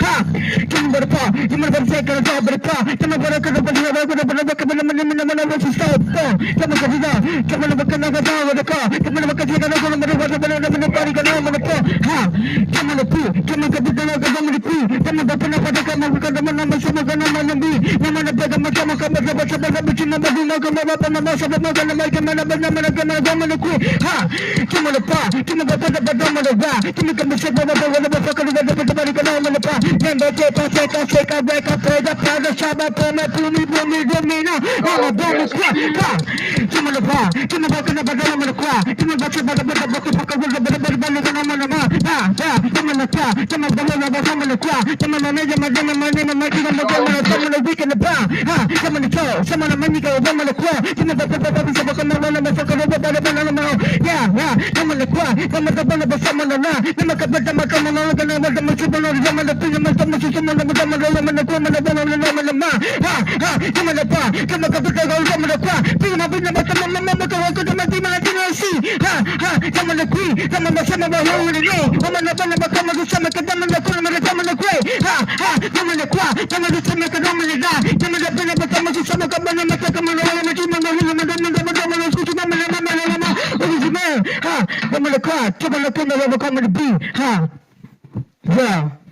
ha. Come with the paw, come with the take on the top of the car. Come with the come with the stop. Come with the come with the down with the car. Come with the body going on with the car. Ha. Come on the poo, come on the poo, come on the poo. Come on the poo, come on the number, some of the number, come on the bed, come on the Yeah.